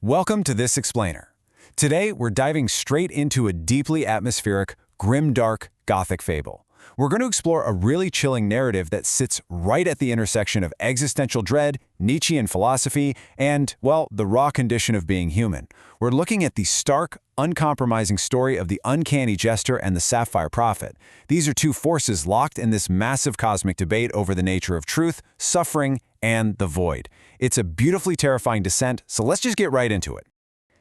Welcome to This Explainer. Today, we're diving straight into a deeply atmospheric, grim-dark, gothic fable. We're going to explore a really chilling narrative that sits right at the intersection of existential dread, Nietzschean philosophy, and, well, the raw condition of being human. We're looking at the stark, uncompromising story of the uncanny Jester and the Sapphire Prophet. These are two forces locked in this massive cosmic debate over the nature of truth, suffering, and the void. It's a beautifully terrifying descent, so let's just get right into it.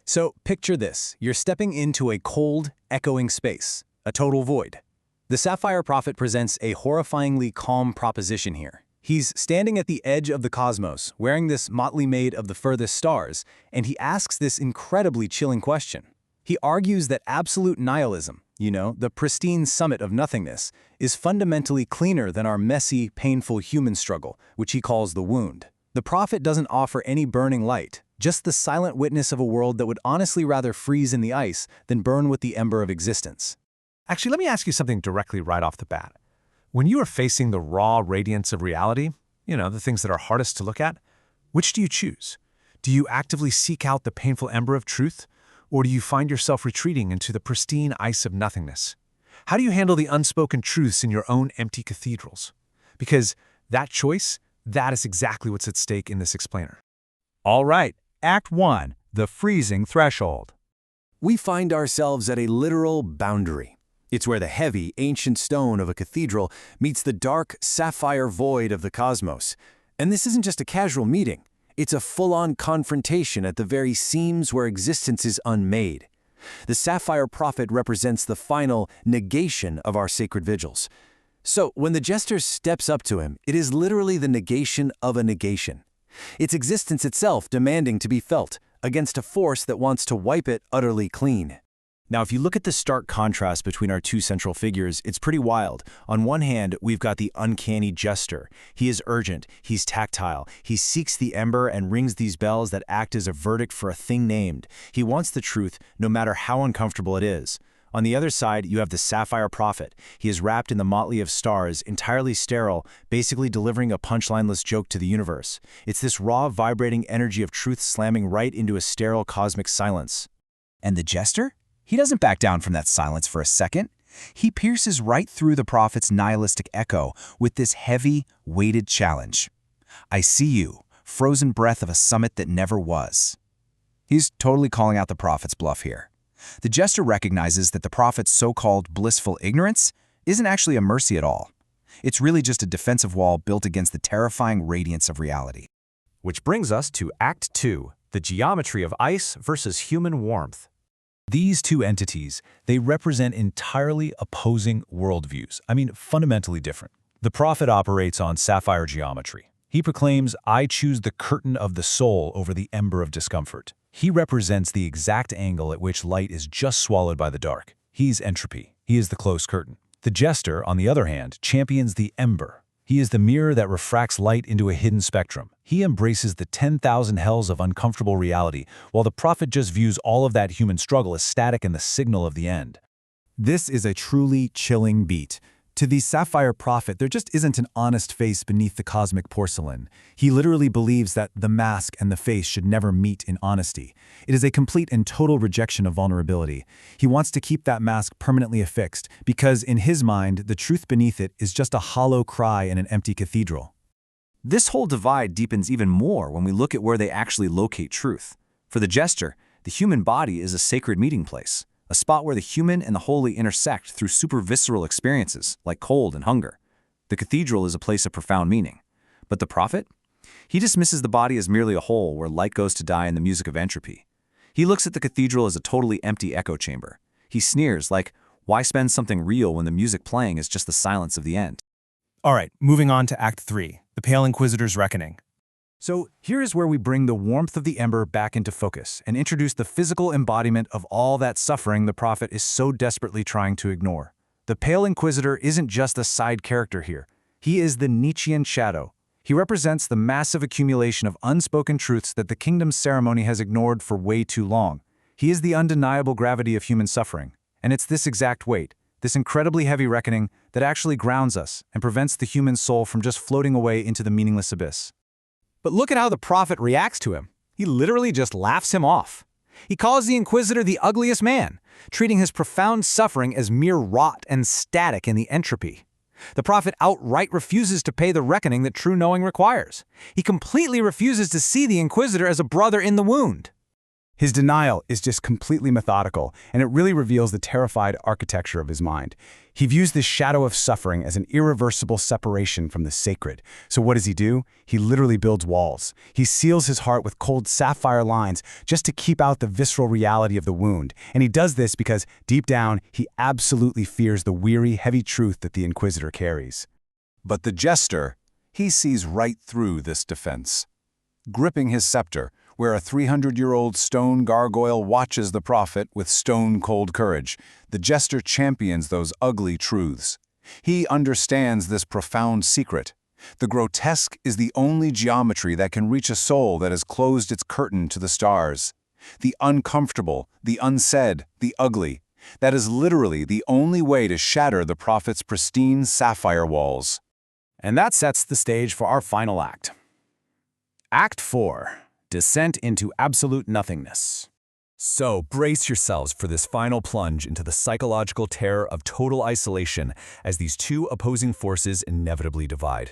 So picture this. You're stepping into a cold, echoing space, a total void. The Sapphire Prophet presents a horrifyingly calm proposition here. He's standing at the edge of the cosmos, wearing this motley made of the furthest stars, and he asks this incredibly chilling question. He argues that absolute nihilism, the pristine summit of nothingness, is fundamentally cleaner than our messy, painful human struggle, which he calls the wound. The prophet doesn't offer any burning light, just the silent witness of a world that would honestly rather freeze in the ice than burn with the ember of existence. Actually, let me ask you something directly right off the bat. When you are facing the raw radiance of reality, the things that are hardest to look at, which do you choose? Do you actively seek out the painful ember of truth, or do you find yourself retreating into the pristine ice of nothingness? How do you handle the unspoken truths in your own empty cathedrals? Because that choice, that is exactly what's at stake in this explainer. All right, Act 1, the freezing threshold. We find ourselves at a literal boundary. It's where the heavy, ancient stone of a cathedral meets the dark, sapphire void of the cosmos. And this isn't just a casual meeting. It's a full-on confrontation at the very seams where existence is unmade. The Sapphire Prophet represents the final negation of our sacred vigils. So, when the Jester steps up to him, it is literally the negation of a negation. Its existence itself demanding to be felt, against a force that wants to wipe it utterly clean. Now, if you look at the stark contrast between our two central figures, it's pretty wild. On one hand, we've got the uncanny Jester. He is urgent, he's tactile, he seeks the ember and rings these bells that act as a verdict for a thing named. He wants the truth, no matter how uncomfortable it is. On the other side, you have the Sapphire Prophet. He is wrapped in the motley of stars, entirely sterile, basically delivering a punchlineless joke to the universe. It's this raw, vibrating energy of truth slamming right into a sterile cosmic silence. And the Jester? He doesn't back down from that silence for a second. He pierces right through the prophet's nihilistic echo with this heavy, weighted challenge. I see you, frozen breath of a summit that never was. He's totally calling out the prophet's bluff here. The Jester recognizes that the prophet's so-called blissful ignorance isn't actually a mercy at all. It's really just a defensive wall built against the terrifying radiance of reality. Which brings us to Act 2, the geometry of ice versus human warmth. These two entities, they represent entirely opposing worldviews. Fundamentally different. The prophet operates on sapphire geometry. He proclaims, I choose the curtain of the soul over the ember of discomfort. He represents the exact angle at which light is just swallowed by the dark. He's entropy. He is the closed curtain. The Jester, on the other hand, champions the ember. He is the mirror that refracts light into a hidden spectrum. He embraces the 10,000 hells of uncomfortable reality, while the prophet just views all of that human struggle as static and the signal of the end. This is a truly chilling beat. To the Sapphire Prophet, there just isn't an honest face beneath the cosmic porcelain. He literally believes that the mask and the face should never meet in honesty. It is a complete and total rejection of vulnerability. He wants to keep that mask permanently affixed because, in his mind, the truth beneath it is just a hollow cry in an empty cathedral. This whole divide deepens even more when we look at where they actually locate truth. For the Jester, the human body is a sacred meeting place. A spot where the human and the holy intersect through super-visceral experiences, like cold and hunger. The cathedral is a place of profound meaning. But the prophet? He dismisses the body as merely a hole where light goes to die in the music of entropy. He looks at the cathedral as a totally empty echo chamber. He sneers like, why spend something real when the music playing is just the silence of the end? All right, moving on to Act 3, the Pale Inquisitor's Reckoning. So here is where we bring the warmth of the ember back into focus and introduce the physical embodiment of all that suffering the prophet is so desperately trying to ignore. The Pale Inquisitor isn't just a side character here. He is the Nietzschean shadow. He represents the massive accumulation of unspoken truths that the kingdom's ceremony has ignored for way too long. He is the undeniable gravity of human suffering. And it's this exact weight, this incredibly heavy reckoning, that actually grounds us and prevents the human soul from just floating away into the meaningless abyss. But look at how the prophet reacts to him. He literally just laughs him off. He calls the Inquisitor the ugliest man, treating his profound suffering as mere rot and static in the entropy. The prophet outright refuses to pay the reckoning that true knowing requires. He completely refuses to see the Inquisitor as a brother in the wound. His denial is just completely methodical, and it really reveals the terrified architecture of his mind. He views this shadow of suffering as an irreversible separation from the sacred. So what does he do? He literally builds walls. He seals his heart with cold sapphire lines just to keep out the visceral reality of the wound. And he does this because, deep down, he absolutely fears the weary, heavy truth that the Inquisitor carries. But the Jester, he sees right through this defense. Gripping his scepter, where a 300-year-old stone gargoyle watches the prophet with stone-cold courage, the Jester champions those ugly truths. He understands this profound secret. The grotesque is the only geometry that can reach a soul that has closed its curtain to the stars. The uncomfortable, the unsaid, the ugly. That is literally the only way to shatter the prophet's pristine sapphire walls. And that sets the stage for our final act. Act 4. Descent into absolute nothingness. So brace yourselves for this final plunge into the psychological terror of total isolation as these two opposing forces inevitably divide.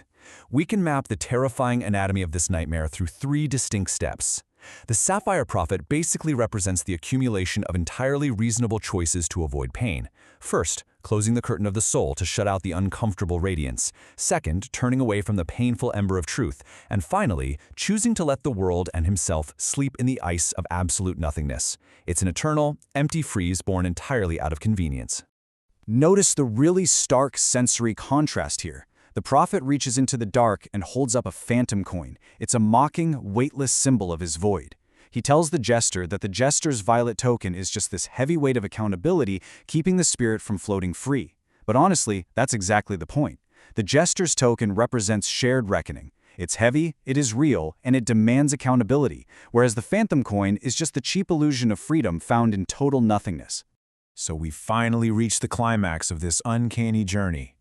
We can map the terrifying anatomy of this nightmare through 3 distinct steps. The Sapphire Prophet basically represents the accumulation of entirely reasonable choices to avoid pain. First, closing the curtain of the soul to shut out the uncomfortable radiance. Second, turning away from the painful ember of truth. And finally, choosing to let the world and himself sleep in the ice of absolute nothingness. It's an eternal, empty freeze born entirely out of convenience. Notice the really stark sensory contrast here. The prophet reaches into the dark and holds up a phantom coin. It's a mocking, weightless symbol of his void. He tells the Jester that the Jester's violet token is just this heavy weight of accountability, keeping the spirit from floating free. But honestly, that's exactly the point. The Jester's token represents shared reckoning. It's heavy, it is real, and it demands accountability, whereas the phantom coin is just the cheap illusion of freedom found in total nothingness. So we finally reach the climax of this uncanny journey.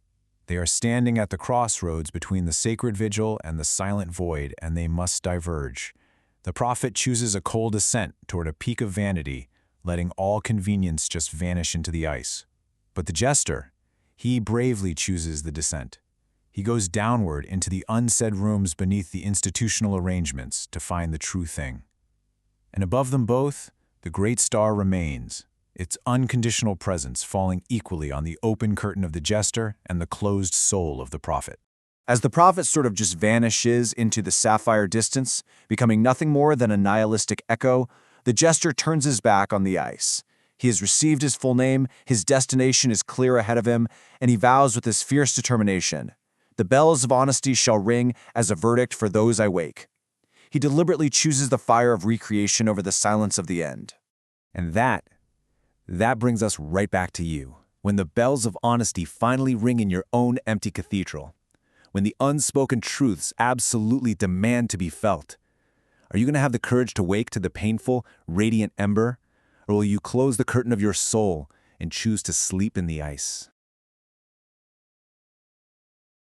They are standing at the crossroads between the sacred vigil and the silent void, and they must diverge. The prophet chooses a cold ascent toward a peak of vanity, letting all convenience just vanish into the ice. But the Jester, he bravely chooses the descent. He goes downward into the unsaid rooms beneath the institutional arrangements to find the true thing. And above them both, the great star remains, its unconditional presence falling equally on the open curtain of the Jester and the closed soul of the prophet. As the prophet sort of just vanishes into the sapphire distance, becoming nothing more than a nihilistic echo, the Jester turns his back on the ice. He has received his full name, his destination is clear ahead of him, and he vows with his fierce determination, "The bells of honesty shall ring as a verdict for those I wake." He deliberately chooses the fire of recreation over the silence of the end. And that brings us right back to you. When the bells of honesty finally ring in your own empty cathedral, when the unspoken truths absolutely demand to be felt, are you going to have the courage to wake to the painful, radiant ember? Or will you close the curtain of your soul and choose to sleep in the ice?